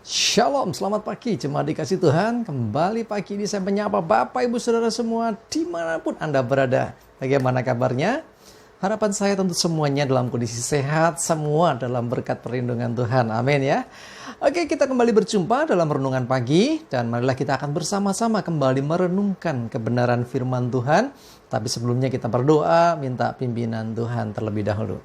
Shalom, selamat pagi jemaat dikasih Tuhan. Kembali pagi ini saya menyapa Bapak Ibu Saudara semua dimanapun Anda berada. Bagaimana kabarnya? Harapan saya tentu semuanya dalam kondisi sehat, semua dalam berkat perlindungan Tuhan. Amin ya. Oke, kita kembali berjumpa dalam renungan pagi. Dan marilah kita akan bersama-sama kembali merenungkan kebenaran firman Tuhan. Tapi sebelumnya kita berdoa, minta pimpinan Tuhan terlebih dahulu.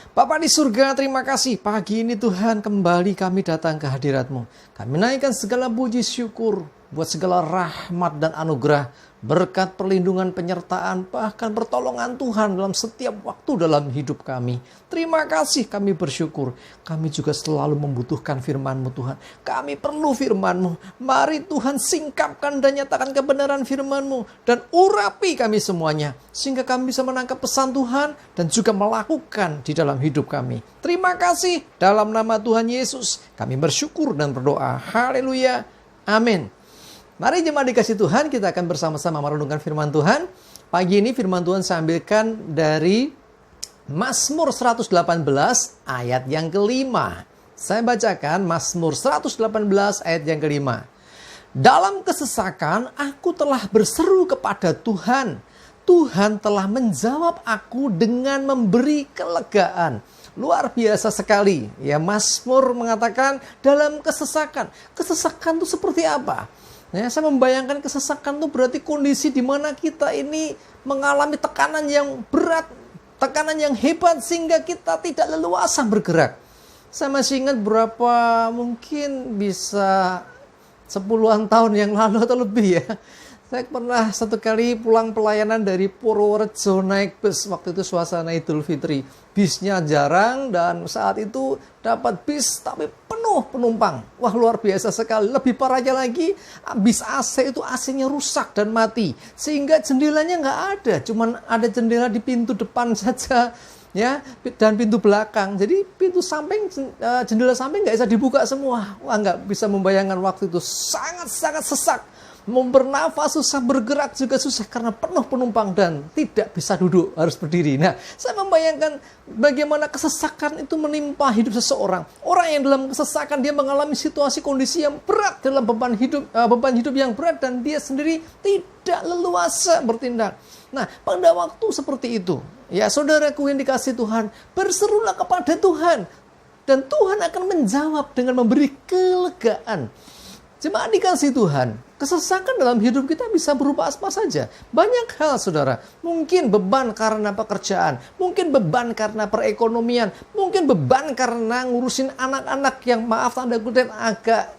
Bapa di surga, terima kasih pagi ini Tuhan kembali kami datang ke hadirat-Mu. Kami naikkan segala puji syukur buat segala rahmat dan anugerah, berkat perlindungan, penyertaan, bahkan pertolongan Tuhan dalam setiap waktu dalam hidup kami. Terima kasih, kami bersyukur. Kami juga selalu membutuhkan firman-Mu Tuhan. Kami perlu firman-Mu. Mari Tuhan singkapkan dan nyatakan kebenaran firman-Mu. Dan urapi kami semuanya. Sehingga kami bisa menangkap pesan Tuhan dan juga melakukan di dalam hidup kami. Terima kasih, dalam nama Tuhan Yesus kami bersyukur dan berdoa. Haleluya. Amin. Mari jemaat dikasih Tuhan, kita akan bersama-sama merenungkan firman Tuhan. Pagi ini firman Tuhan saya ambilkan dari Mazmur 118 ayat yang kelima. Saya bacakan Mazmur 118 ayat yang kelima. Dalam kesesakan aku telah berseru kepada Tuhan. Tuhan telah menjawab aku dengan memberi kelegaan. Luar biasa sekali. Ya, Mazmur mengatakan dalam kesesakan. Kesesakan itu seperti apa? Ya, saya membayangkan kesesakan itu berarti kondisi di mana kita ini mengalami tekanan yang berat, tekanan yang hebat sehingga kita tidak leluasa bergerak. Saya masih ingat mungkin bisa 10-an tahun yang lalu atau lebih ya. Saya pernah satu kali pulang pelayanan dari Purworejo naik bus. Waktu itu suasana Idul Fitri. Bisnya jarang dan saat itu dapat bis tapi penuh penumpang. Wah, luar biasa sekali. Lebih parahnya lagi, bis AC itu AC-nya rusak dan mati. Sehingga jendelanya nggak ada. Cuman ada jendela di pintu depan saja. Ya, dan pintu belakang. Jadi pintu samping, jendela samping nggak bisa dibuka semua. Wah, nggak bisa membayangkan waktu itu sangat-sangat sesak. Mau bernafas susah, bergerak juga susah karena penuh penumpang dan tidak bisa duduk, harus berdiri. Nah, saya membayangkan bagaimana kesesakan itu menimpa hidup seseorang. Orang yang dalam kesesakan dia mengalami situasi kondisi yang berat dalam beban hidup yang berat dan dia sendiri tidak leluasa bertindak. Nah, pada waktu seperti itu, ya saudaraku yang dikasihi Tuhan, berserulah kepada Tuhan dan Tuhan akan menjawab dengan memberi kelegaan. Jemaat dikasih Tuhan, kesesakan dalam hidup kita bisa berupa apa saja. Banyak hal saudara. Mungkin beban karena pekerjaan. Mungkin beban karena perekonomian. Mungkin beban karena ngurusin anak-anak yang maaf tanda kutip agak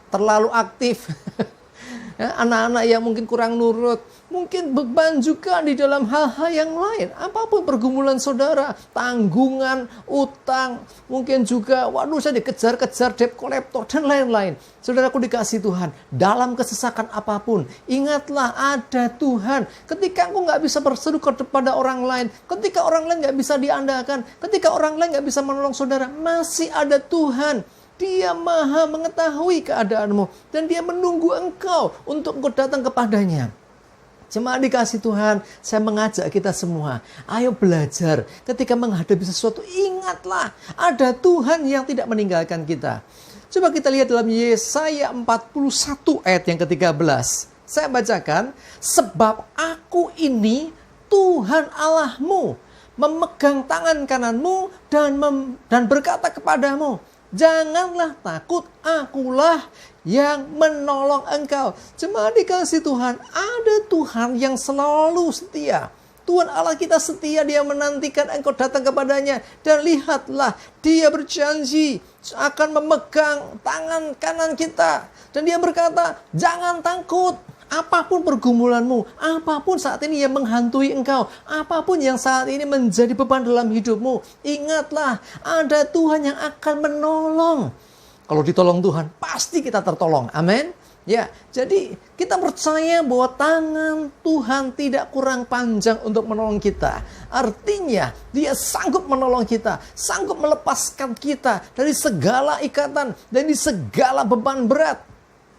terlalu aktif. Anak-anak yang mungkin kurang nurut. Mungkin beban juga di dalam hal-hal yang lain. Apapun pergumulan saudara, tanggungan, utang, mungkin juga, saya dikejar-kejar debt collector, dan lain-lain. Saudaraku dikasih Tuhan, dalam kesesakan apapun, ingatlah ada Tuhan. Ketika engkau nggak bisa berseru kepada orang lain, ketika orang lain nggak bisa diandalkan, ketika orang lain nggak bisa menolong saudara, masih ada Tuhan. Dia maha mengetahui keadaanmu, dan dia menunggu engkau untuk engkau datang kepadanya. Jemaat dikasih Tuhan, saya mengajak kita semua, ayo belajar. Ketika menghadapi sesuatu, ingatlah ada Tuhan yang tidak meninggalkan kita. Coba kita lihat dalam Yesaya 41 ayat yang ke-13. Saya bacakan, sebab aku ini Tuhan Allahmu, memegang tangan kananmu dan berkata kepadamu, janganlah takut, akulah yang menolong engkau. Jemaat dikasih Tuhan, ada Tuhan yang selalu setia. Tuhan Allah kita setia, dia menantikan engkau datang kepadanya. Dan lihatlah, dia berjanji akan memegang tangan kanan kita. Dan dia berkata, jangan takut. Apapun pergumulanmu, apapun saat ini yang menghantui engkau, apapun yang saat ini menjadi beban dalam hidupmu, ingatlah ada Tuhan yang akan menolong. Kalau ditolong Tuhan, pasti kita tertolong. Amin. Ya, jadi kita percaya bahwa tangan Tuhan tidak kurang panjang untuk menolong kita. Artinya, dia sanggup menolong kita, sanggup melepaskan kita dari segala ikatan, dari segala beban berat.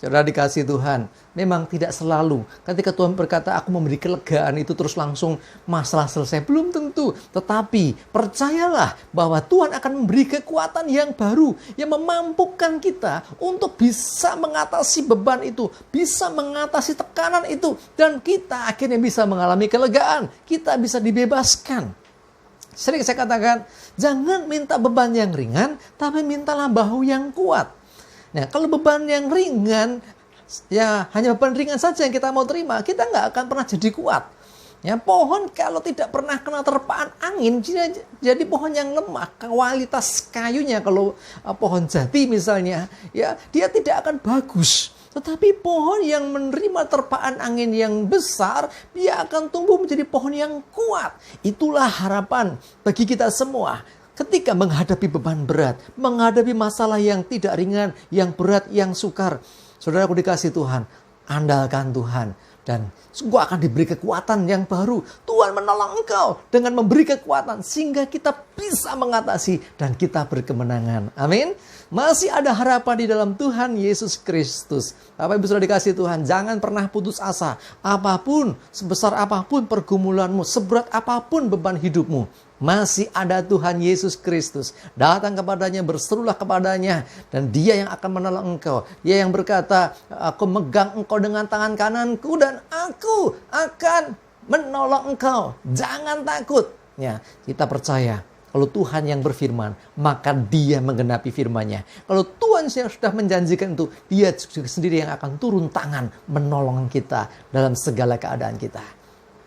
Saudara dikasih Tuhan, memang tidak selalu ketika Tuhan berkata aku memberi kelegaan itu terus langsung masalah selesai. Belum tentu. Tetapi percayalah bahwa Tuhan akan memberi kekuatan yang baru yang memampukan kita untuk bisa mengatasi beban itu, bisa mengatasi tekanan itu, dan kita akhirnya bisa mengalami kelegaan. Kita bisa dibebaskan. Sering saya katakan, jangan minta beban yang ringan, tapi mintalah bahu yang kuat. Nah, kalau beban yang ringan, ya hanya beban ringan saja yang kita mau terima, kita nggak akan pernah jadi kuat. Ya, pohon kalau tidak pernah kena terpaan angin, jadi pohon yang lemah. Kualitas kayunya kalau pohon jati misalnya, ya dia tidak akan bagus. Tetapi pohon yang menerima terpaan angin yang besar, dia akan tumbuh menjadi pohon yang kuat. Itulah harapan bagi kita semua. Ketika menghadapi beban berat, menghadapi masalah yang tidak ringan, yang berat, yang sukar. Saudaraku dikasih Tuhan, andalkan Tuhan. Dan engkau akan diberi kekuatan yang baru. Tuhan menolong engkau dengan memberi kekuatan sehingga kita bisa mengatasi dan kita berkemenangan. Amin. Masih ada harapan di dalam Tuhan Yesus Kristus. Bapak Ibu sudah dikasih Tuhan, jangan pernah putus asa. Apapun, sebesar apapun pergumulanmu, seberat apapun beban hidupmu, masih ada Tuhan Yesus Kristus. Datang kepadanya, berserulah kepadanya, dan Dia yang akan menolong engkau. Dia yang berkata, aku megang engkau dengan tangan kananku dan aku akan menolong engkau. Jangan takut. Ya, kita percaya. Kalau Tuhan yang berfirman, maka Dia menggenapi firman-Nya. Kalau Tuhan yang sudah menjanjikan itu, Dia sendiri yang akan turun tangan menolong kita dalam segala keadaan kita.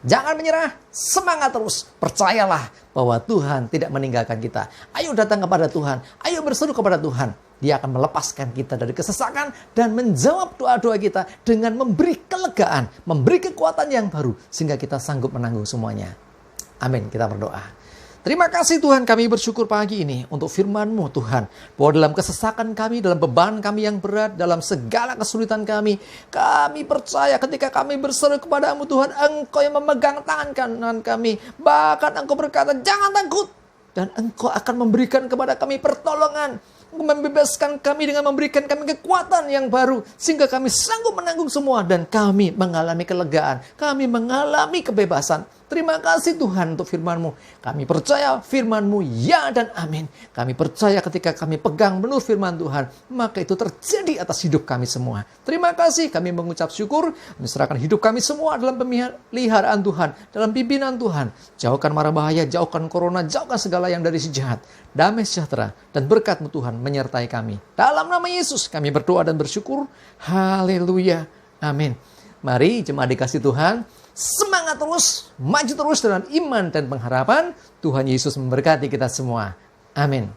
Jangan menyerah, semangat terus. Percayalah bahwa Tuhan tidak meninggalkan kita. Ayo datang kepada Tuhan, ayo berseru kepada Tuhan. Dia akan melepaskan kita dari kesesakan dan menjawab doa-doa kita dengan memberi kelegaan, memberi kekuatan yang baru, sehingga kita sanggup menanggung semuanya. Amin, kita berdoa. Terima kasih Tuhan, kami bersyukur pagi ini untuk firman-Mu Tuhan. Bahwa dalam kesesakan kami, dalam beban kami yang berat, dalam segala kesulitan kami percaya ketika kami berseru kepada-Mu Tuhan, Engkau yang memegang tangan kanan kami. Bahkan Engkau berkata, jangan takut. Dan Engkau akan memberikan kepada kami pertolongan. Membebaskan kami dengan memberikan kami kekuatan yang baru. Sehingga kami sanggup menanggung semua. Dan kami mengalami kelegaan. Kami mengalami kebebasan. Terima kasih Tuhan untuk firman-Mu. Kami percaya firman-Mu ya dan amin. Kami percaya ketika kami pegang benar firman Tuhan, maka itu terjadi atas hidup kami semua. Terima kasih, kami mengucap syukur, menyerahkan hidup kami semua dalam pemeliharaan Tuhan, dalam pimpinan Tuhan. Jauhkan mara bahaya, jauhkan corona, jauhkan segala yang dari si jahat. Damai sejahtera dan berkat-Mu Tuhan menyertai kami. Dalam nama Yesus kami berdoa dan bersyukur. Haleluya. Amin. Mari jemaat dikasih Tuhan, semangat terus, maju terus dalam iman dan pengharapan. Tuhan Yesus memberkati kita semua. Amin.